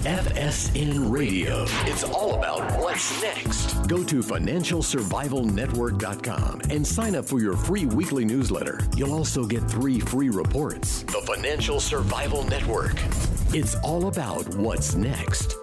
FSN Radio. It's all about what's next. Go to financialsurvivalnetwork.com and sign up for your free weekly newsletter. You'll also get 3 free reports. The Financial Survival Network. It's all about what's next.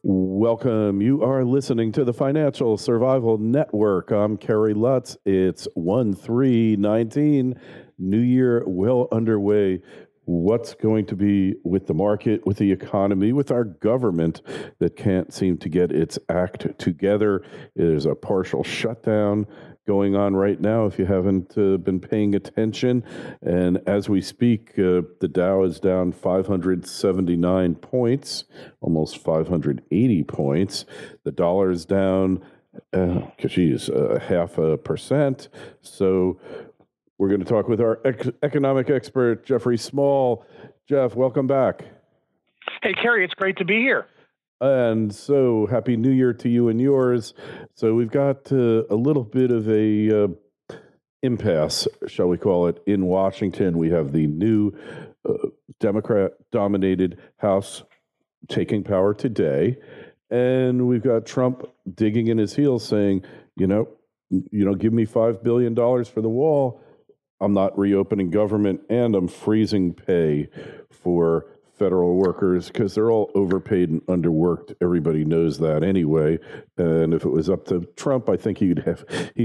Welcome. You are listening to the Financial Survival Network. I'm Kerry Lutz. It's 1/3/19. New year well underway. What's going to be with the market, with the economy, with our government that can't seem to get its act together? There's a partial shutdown going on right now if you haven't been paying attention. And as we speak, the Dow is down 579 points, almost 580 points. The dollar is down, 0.5%. So we're going to talk with our economic expert, Jeffrey Small. Jeff, welcome back. Hey, Kerry, it's great to be here. And so, Happy New Year to you and yours. So we've got a little bit of a impasse, shall we call it, in Washington. We have the new Democrat-dominated House taking power today, and we've got Trump digging in his heels saying, you know, give me $5 billion for the wall. I'm not reopening government, and I'm freezing pay for federal workers because they're all overpaid and underworked. Everybody knows that anyway. And if it was up to Trump, I think he'd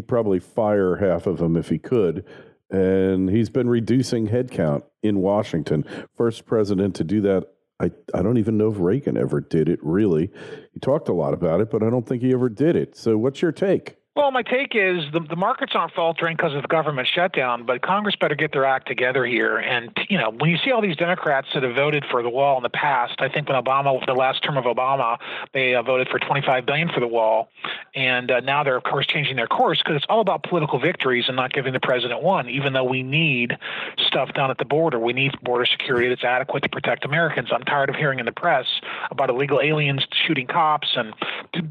probably fire half of them if he could. And he's been reducing headcount in Washington. First president to do that. I don't even know if Reagan ever did it, really. He talked a lot about it, but I don't think he ever did it. So what's your take? Well, my take is the markets aren't faltering because of the government shutdown, but Congress better get their act together here. And, when you see all these Democrats that have voted for the wall in the past, I think when the last term of Obama, they voted for $25 billion for the wall. And now they're, of course, changing their course because it's all about political victories and not giving the president one, even though we need stuff down at the border. We need border security that's adequate to protect Americans. I'm tired of hearing in the press about illegal aliens shooting cops and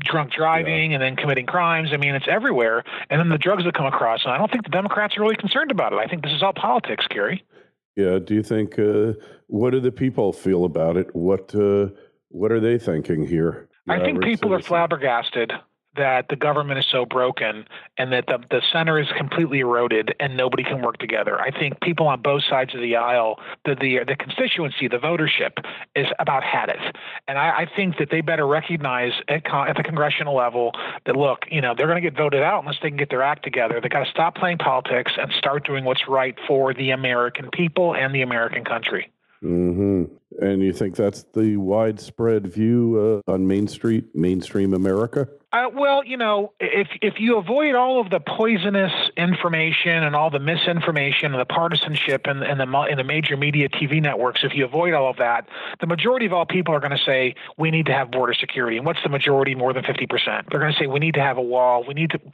drunk driving and then committing crimes. I mean, it's everywhere. And then the drugs that come across. And I don't think the Democrats are really concerned about it. I think this is all politics, Kerry. Yeah. Do you think, what do the people feel about it? What are they thinking here? I think people are flabbergasted that the government is so broken and that the center is completely eroded and nobody can work together. I think people on both sides of the aisle, the constituency, the votership is about had it. And I think that they better recognize at the congressional level that, look, they're going to get voted out unless they can get their act together. They got to stop playing politics and start doing what's right for the American people and the American country. Mm-hmm. And you think that's the widespread view on mainstream America? Well, if you avoid all of the poisonous information and all the misinformation and the partisanship and the major media TV networks, if you avoid all of that, the majority of all people are going to say we need to have border security. And what's the majority? More than 50%. They're going to say we need to have a wall.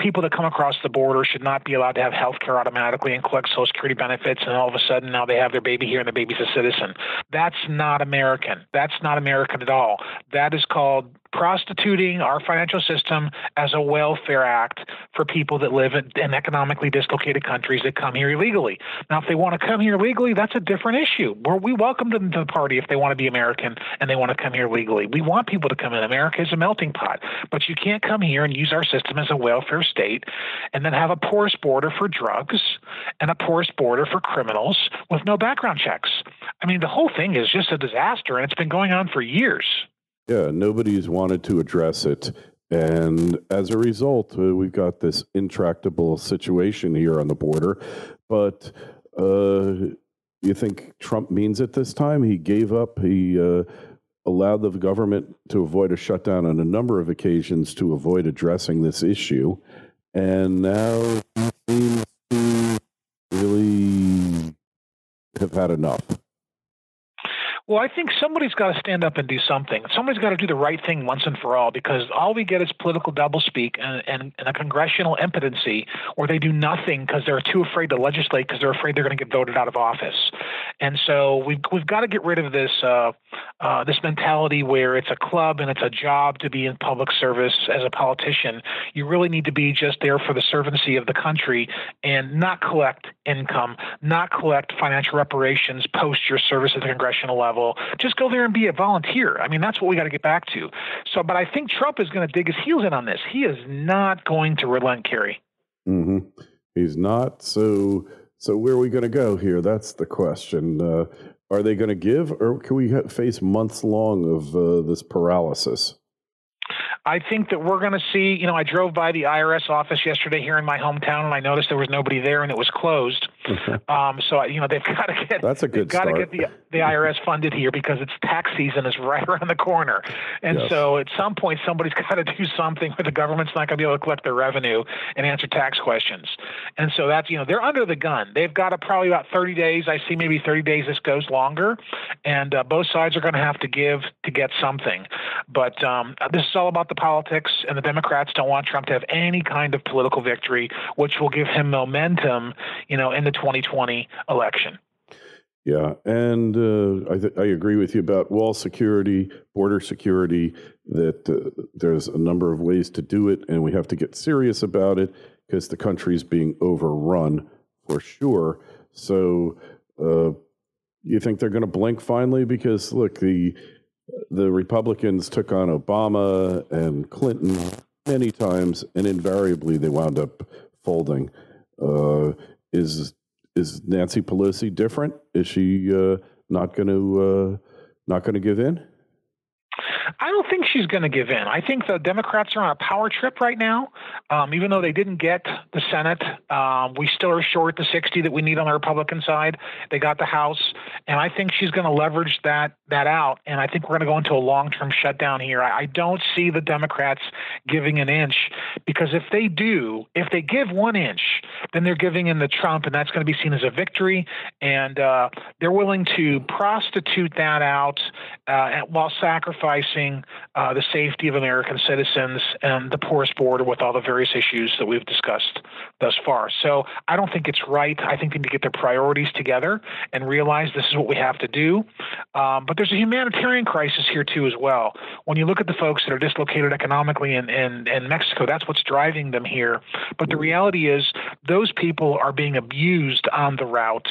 People that come across the border should not be allowed to have health care automatically and collect Social Security benefits. And all of a sudden now they have their baby here and the baby's a citizen. That's not American. That's not American at all. That is called prostituting our financial system as a welfare act for people that live in economically dislocated countries that come here illegally. Now, if they want to come here legally, that's a different issue. We welcome them to the party if they want to be American and they want to come here legally. We want people to come in. America is a melting pot. But you can't come here and use our system as a welfare state and then have a porous border for drugs and a porous border for criminals with no background checks. I mean, the whole thing is just a disaster, and it's been going on for years. Yeah, nobody's wanted to address it. And as a result, we've got this intractable situation here on the border. But you think Trump means it this time? He gave up. He allowed the government to avoid a shutdown on a number of occasions to avoid addressing this issue. And now he seems to really have had enough. Well, I think somebody's got to stand up and do something. Somebody's got to do the right thing once and for all, because all we get is political doublespeak and a congressional impotency where they do nothing because they're too afraid to legislate because they're afraid they're going to get voted out of office. And so we've got to get rid of this this mentality where it's a club and it's a job to be in public service as a politician. You really need to be just there for the servancy of the country and not collect income, not collect financial reparations post your service at the congressional level. Just go there and be a volunteer. I mean, that's what we got to get back to. So, but I think Trump is going to dig his heels in on this. He is not going to relent, Kerry. Mm-hmm. He's not. So where are we going to go here? That's the question. Are they going to give, or can we face months long of this paralysis? I think that we're going to see, I drove by the IRS office yesterday here in my hometown, and I noticed there was nobody there and it was closed. So, they've got to get, that's a good got start. to get the IRS funded here because it's tax season is right around the corner. And Yes. So at some point, somebody's got to do something where the government's not going to be able to collect their revenue and answer tax questions. And so that's, they're under the gun. They've got probably about 30 days. I see maybe 30 days. This goes longer. And both sides are going to have to give to get something. But this is all about the politics, and the Democrats don't want Trump to have any kind of political victory, which will give him momentum, in the 2020 election. Yeah, and I agree with you about wall security, border security, that there's a number of ways to do it, and we have to get serious about it because the country's being overrun for sure. So you think they're going to blink finally? Because, look, the Republicans took on Obama and Clinton many times, and invariably they wound up folding. Is Nancy Pelosi different? Is she not going to give in? I don't think she's going to give in. I think the Democrats are on a power trip right now. Even though they didn't get the Senate, we still are short the 60 that we need on the Republican side. They got the House, and I think she's going to leverage that out, and I think we're going to go into a long-term shutdown here. I don't see the Democrats giving an inch, because if they give 1 inch, then they're giving in to Trump, and that's going to be seen as a victory, and they're willing to prostitute that out while sacrificing the safety of American citizens and the porous border with all the various issues that we've discussed thus far. So I don't think it's right. I think they need to get their priorities together and realize this is what we have to do. But there's a humanitarian crisis here too as well. When you look at the folks that are dislocated economically in Mexico, that's what's driving them here. But the reality is those people are being abused on the route.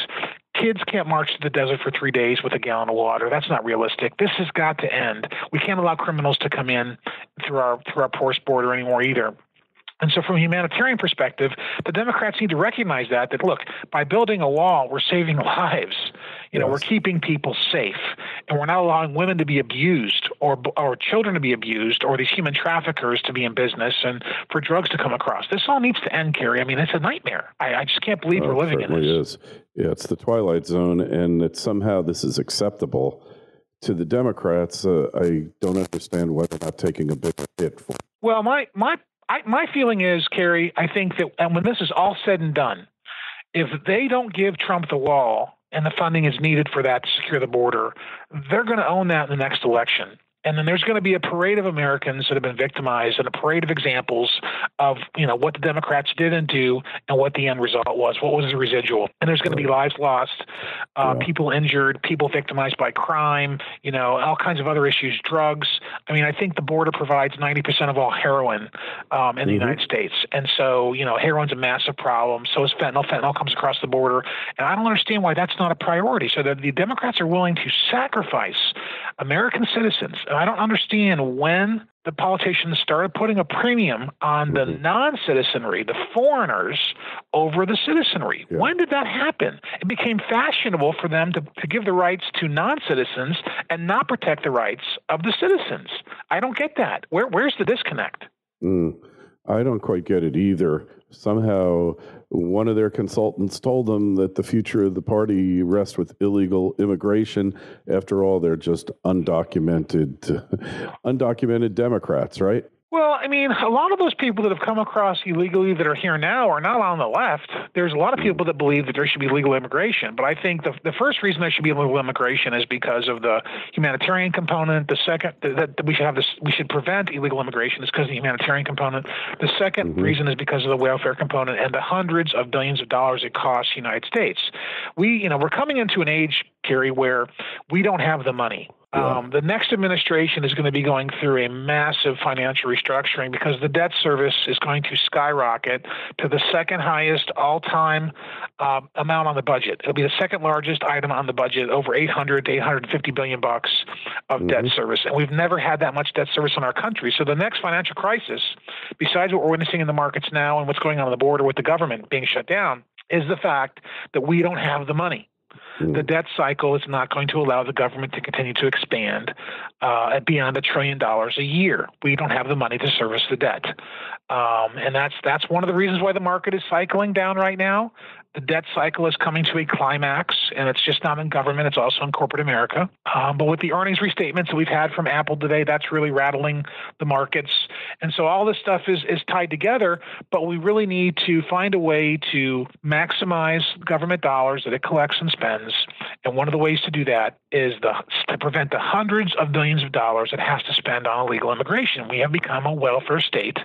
Kids can't march to the desert for 3 days with a gallon of water. That's not realistic. This has got to end. We can't allow criminals to come in through our porous border anymore either. And so from a humanitarian perspective, the Democrats need to recognize that look, by building a wall, we're saving lives. Yes. We're keeping people safe, and we're not allowing women to be abused or children to be abused or these human traffickers to be in business and for drugs to come across. This all needs to end, Kerry. I mean, it's a nightmare. I just can't believe we're living in this. It certainly is. Yeah, it's the twilight zone, and that somehow this is acceptable to the Democrats. I don't understand why they're not taking a bigger hit for it. Well, my feeling is, Kerry, I think that and when this is all said and done, if they don't give Trump the wall and the funding is needed for that to secure the border, they're going to own that in the next election. And then there's going to be a parade of Americans that have been victimized and a parade of examples of, what the Democrats didn't do and what the end result was. What was the residual? And there's going to be lives lost, people injured, people victimized by crime, all kinds of other issues, drugs. I mean, I think the border provides 90% of all heroin in the United States. And so, heroin's a massive problem. So is fentanyl. Fentanyl comes across the border. And I don't understand why that's not a priority. So the Democrats are willing to sacrifice American citizens. And I don't understand when the politicians started putting a premium on the non-citizenry, the foreigners, over the citizenry. Yeah. When did that happen? It became fashionable for them to give the rights to non-citizens and not protect the rights of the citizens. I don't get that. Where's the disconnect? I don't quite get it either. Somehow, one of their consultants told them that the future of the party rests with illegal immigration. After all, they're just undocumented Democrats, right? Well, I mean, a lot of those people that have come across illegally that are here now are not on the left. There's a lot of people that believe that there should be legal immigration. But I think the first reason there should be legal immigration is because of the humanitarian component. The second, that we should prevent illegal immigration is because of the humanitarian component. The second reason is because of the welfare component and the hundreds of billions of dollars it costs the United States. We're coming into an age, Kerry, where we don't have the money. The next administration is going to be going through a massive financial restructuring because the debt service is going to skyrocket to the second highest all-time amount on the budget. It'll be the second largest item on the budget, over 800 to 850 billion bucks of debt service, and we've never had that much debt service in our country. So the next financial crisis, besides what we're witnessing in the markets now and what's going on the border with the government being shut down, is the fact that we don't have the money. The debt cycle is not going to allow the government to continue to expand beyond $1 trillion a year. We don't have the money to service the debt. And that's one of the reasons why the market is cycling down right now. The debt cycle is coming to a climax, and it's just not in government. It's also in corporate America. But with the earnings restatements that we've had from Apple today, that's really rattling the markets. And so all this stuff is tied together, but we really need to find a way to maximize government dollars that it collects and spends. And one of the ways to do that is to prevent the hundreds of billions of dollars it has to spend on illegal immigration. We have become a welfare state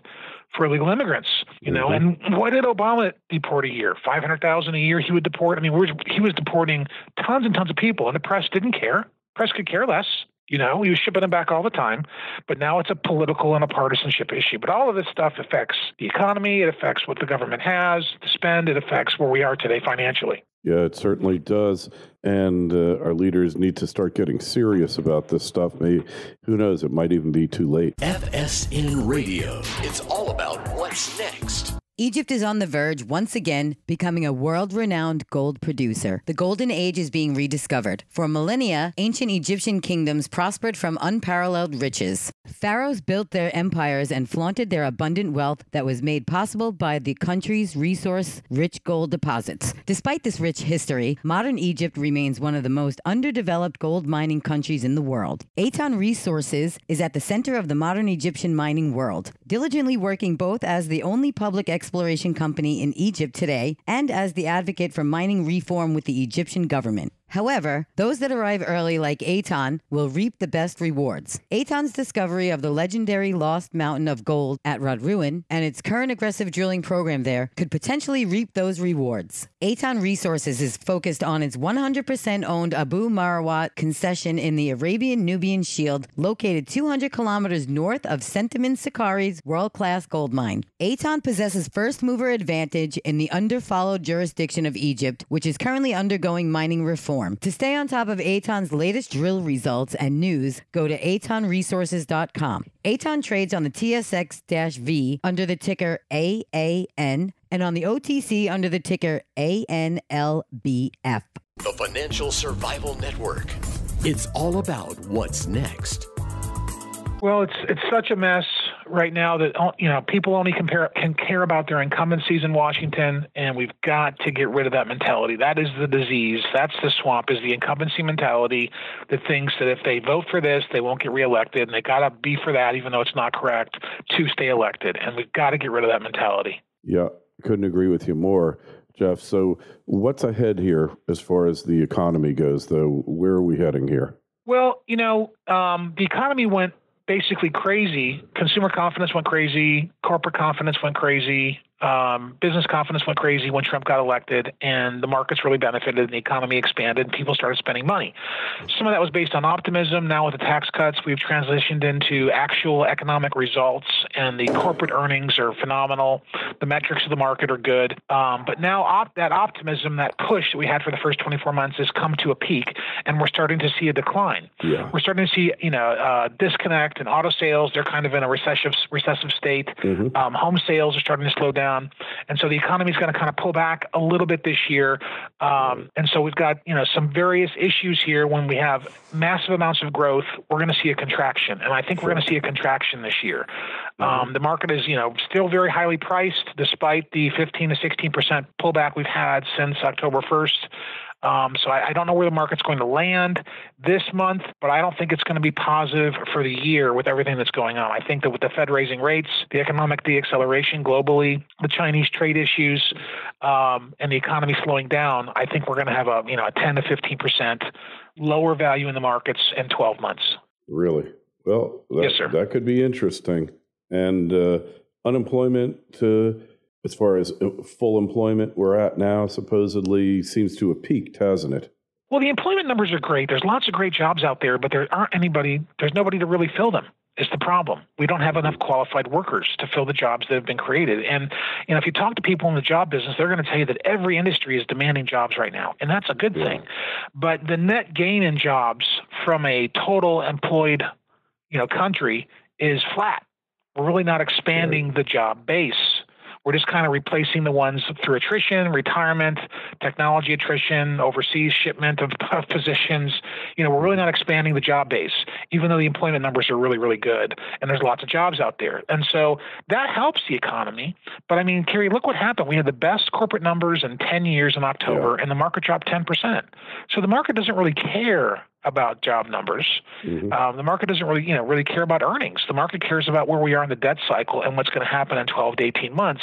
for illegal immigrants, and what did Obama deport a year? 500,000 a year he would deport. I mean, he was deporting tons and tons of people, and the press didn't care. Press could care less. He was shipping them back all the time, but now it's a political and a partisanship issue. But all of this stuff affects the economy. It affects what the government has to spend. It affects where we are today financially. Yeah, it certainly does. And our leaders need to start getting serious about this stuff. Maybe, who knows, it might even be too late. FSN Radio. It's all about what's next. Egypt is on the verge, once again, becoming a world-renowned gold producer. The Golden Age is being rediscovered. For millennia, ancient Egyptian kingdoms prospered from unparalleled riches. Pharaohs built their empires and flaunted their abundant wealth that was made possible by the country's resource-rich gold deposits. Despite this rich history, modern Egypt remains one of the most underdeveloped gold mining countries in the world. Aton Resources is at the center of the modern Egyptian mining world, diligently working both as the only public exploration company in Egypt today and as the advocate for mining reform with the Egyptian government. However, those that arrive early like Aton will reap the best rewards. Aton's discovery of the legendary Lost Mountain of Gold at Radruin and its current aggressive drilling program there could potentially reap those rewards. Aton Resources is focused on its 100% owned Abu Marawat concession in the Arabian-Nubian Shield, located 200 kilometers north of Centamin Sakari's world-class gold mine. Aton possesses first-mover advantage in the underfollowed jurisdiction of Egypt, which is currently undergoing mining reform. To stay on top of Aton's latest drill results and news, go to atonresources.com. Aton trades on the TSX-V under the ticker AAN and on the OTC under the ticker ANLBF. The Financial Survival Network. It's all about what's next. Well, it's such a mess right now that people only can care about their incumbencies in Washington, and we've got to get rid of that mentality. That is the disease. That's the swamp. Is the incumbency mentality that thinks that if they vote for this, they won't get reelected, and they got to be for that, even though it's not correct, to stay elected. And we've got to get rid of that mentality. Yeah, couldn't agree with you more, Jeff. So what's ahead here as far as the economy goes, though? Where are we heading here? Well, the economy went basically crazy. Consumer confidence went crazy. Corporate confidence went crazy. Business confidence went crazy when Trump got elected, and the markets really benefited and the economy expanded and people started spending money. Some of that was based on optimism. Now with the tax cuts, we've transitioned into actual economic results, and the corporate earnings are phenomenal. The metrics of the market are good. But now that optimism, that push that we had for the first 24 months has come to a peak, and we're starting to see a decline. Yeah. We're starting to see, disconnect in auto sales. They're kind of in a recessive state. Mm-hmm. Home sales are starting to slow down. And so the economy is going to kind of pull back a little bit this year. And so we've got, some various issues here. When we have massive amounts of growth, we're going to see a contraction. And I think we're going to see a contraction this year. The market is, still very highly priced despite the 15 to 16% pullback we've had since October 1st. So I don't know where the market's going to land this month, but I don't think it's going to be positive for the year with everything that's going on. I think that with the Fed raising rates, the economic deacceleration globally, the Chinese trade issues, and the economy slowing down, I think we're going to have a 10 to 15% lower value in the markets in 12 months. Really? Well, yes, sir. That could be interesting. And unemployment as far as full employment we're at now, supposedly seems to have peaked, hasn't it? Well, the employment numbers are great. There's lots of great jobs out there, but there's nobody to really fill them. Is the problem. We don't have enough qualified workers to fill the jobs that have been created. And if you talk to people in the job business, they're going to tell you that every industry is demanding jobs right now, and that's a good thing. But the net gain in jobs from a total employed, country is flat. We're really not expanding the job base. We're just kind of replacing the ones through attrition, retirement, technology attrition, overseas shipment of positions. We're really not expanding the job base, even though the employment numbers are really, really good. And there's lots of jobs out there. And so that helps the economy. But Kerry, look what happened. We had the best corporate numbers in 10 years in October, and the market dropped 10%. So the market doesn't really care about job numbers. The market doesn't really care about earnings. The market cares about where we are in the debt cycle and what's going to happen in 12 to 18 months.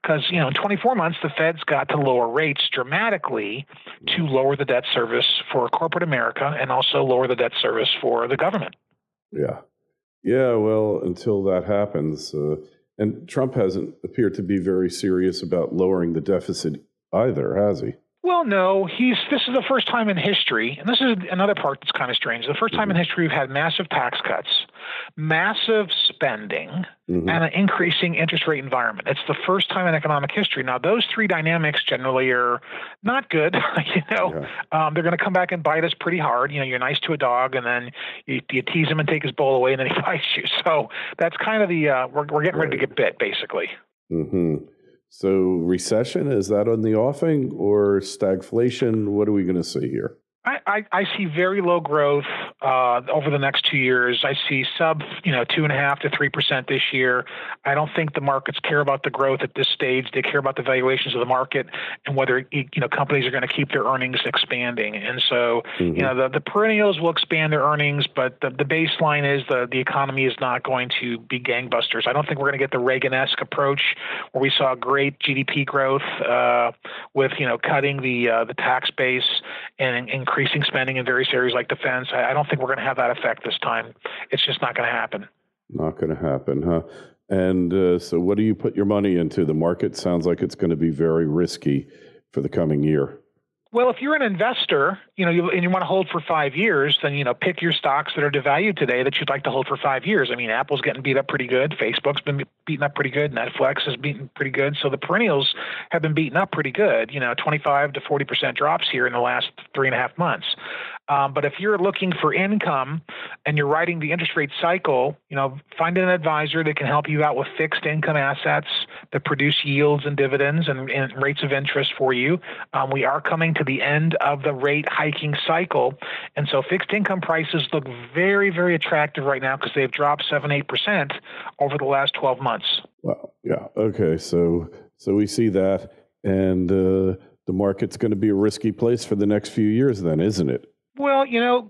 Because, in 24 months, the Fed's got to lower rates dramatically to lower the debt service for corporate America and also lower the debt service for the government. Yeah. Yeah, well, until that happens, and Trump hasn't appeared to be very serious about lowering the deficit either, has he? Well, no, this is the first time in history, and this is another part that's kind of strange. The first time in history we've had massive tax cuts, massive spending, and an increasing interest rate environment. It's the first time in economic history. Now, those three dynamics generally are not good. They're going to come back and bite us pretty hard. You're nice to a dog, and then you tease him and take his bowl away, and then he bites you. So that's kind of the we're getting ready to get bit, basically. So recession, is that on the offing, or stagflation? What are we going to see here? I see very low growth over the next 2 years. I see sub 2.5% to 3% this year. I don't think the markets care about the growth at this stage. They care about the valuations of the market and whether companies are going to keep their earnings expanding. And so the perennials will expand their earnings, but the baseline is the economy is not going to be gangbusters. I don't think we're going to get the Reagan-esque approach where we saw great GDP growth with cutting the tax base and increasing spending in various areas like defense. I don't think we're going to have that effect this time. It's just not going to happen. Not going to happen, huh? And so what do you put your money into? The market sounds like it's going to be very risky for the coming year. Well, if you're an investor, and you want to hold for 5 years, then, pick your stocks that are devalued today that you'd like to hold for 5 years. Apple's getting beat up pretty good. Facebook's been beaten up pretty good. Netflix is beaten pretty good. So the perennials have been beaten up pretty good, 25 to 40% drops here in the last 3.5 months. But if you're looking for income and you're riding the interest rate cycle, find an advisor that can help you out with fixed income assets that produce yields and dividends and rates of interest for you. We are coming to the end of the rate hiking cycle. And so fixed income prices look very, very attractive right now because they've dropped 7-8% over the last 12 months. Well, yeah. Okay. So we see that. And the market's going to be a risky place for the next few years then, isn't it? Well,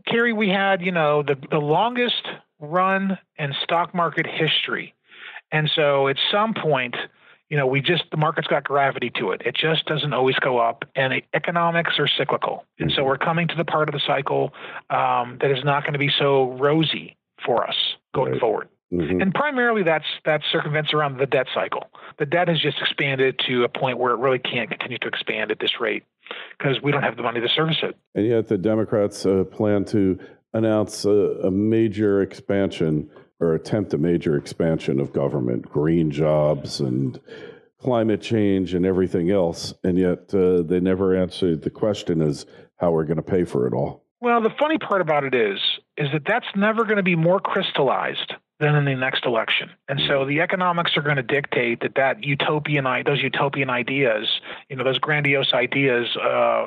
Kerry, we had, the longest run in stock market history. And so at some point, the market's got gravity to it. It just doesn't always go up, and economics are cyclical. And so we're coming to the part of the cycle that is not going to be so rosy for us going forward. And primarily that circumvents around the debt cycle. The debt has just expanded to a point where it really can't continue to expand at this rate because we don't have the money to service it. And yet the Democrats plan to announce a major expansion or attempt a major expansion of government, green jobs and climate change and everything else. And yet they never answered the question is how we're going to pay for it all. Well, the funny part about it is that that's never going to be more crystallized than in the next election. And so the economics are going to dictate that those utopian ideas, those grandiose ideas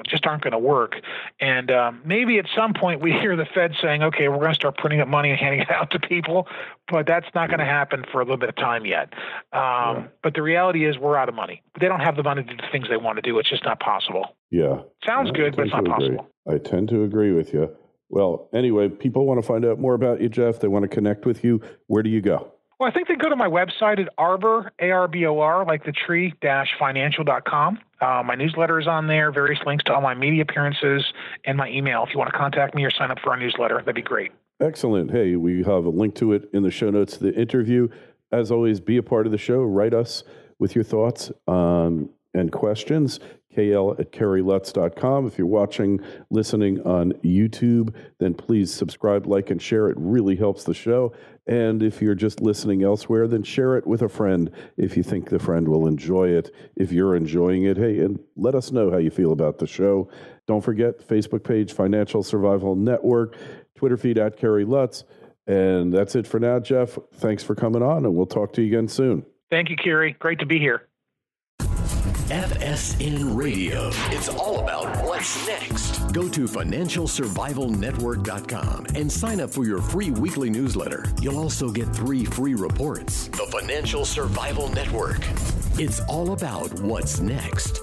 just aren't going to work. And maybe at some point we hear the Fed saying, okay, we're going to start printing up money and handing it out to people, but that's not going to happen for a little bit of time yet. But the reality is we're out of money. They don't have the money to do the things they want to do. It's just not possible. Yeah. Sounds good, but it's not possible. I tend to agree with you. Well, anyway, people want to find out more about you, Jeff. They want to connect with you. Where do you go? Well, I think they go to my website at Arbor, ARBOR, like the tree, -financial.com. My newsletter is on there, various links to all my media appearances, and my email. If you want to contact me or sign up for our newsletter, that'd be great. Excellent. Hey, we have a link to it in the show notes of the interview. As always, be a part of the show. Write us with your thoughts on and questions, kl@kerrylutz.com. If you're watching, listening on YouTube, then please subscribe, like, and share. It really helps the show. And if you're just listening elsewhere, then share it with a friend if you think the friend will enjoy it. If you're enjoying it, hey, and let us know how you feel about the show. Don't forget, Facebook page, Financial Survival Network, Twitter feed @KerryLutz. And that's it for now, Jeff. Thanks for coming on, and we'll talk to you again soon. Thank you, Kerry. Great to be here. FSN Radio. It's all about what's next. Go to financialsurvivalnetwork.com and sign up for your free weekly newsletter. You'll also get 3 free reports. The Financial Survival Network. It's all about what's next.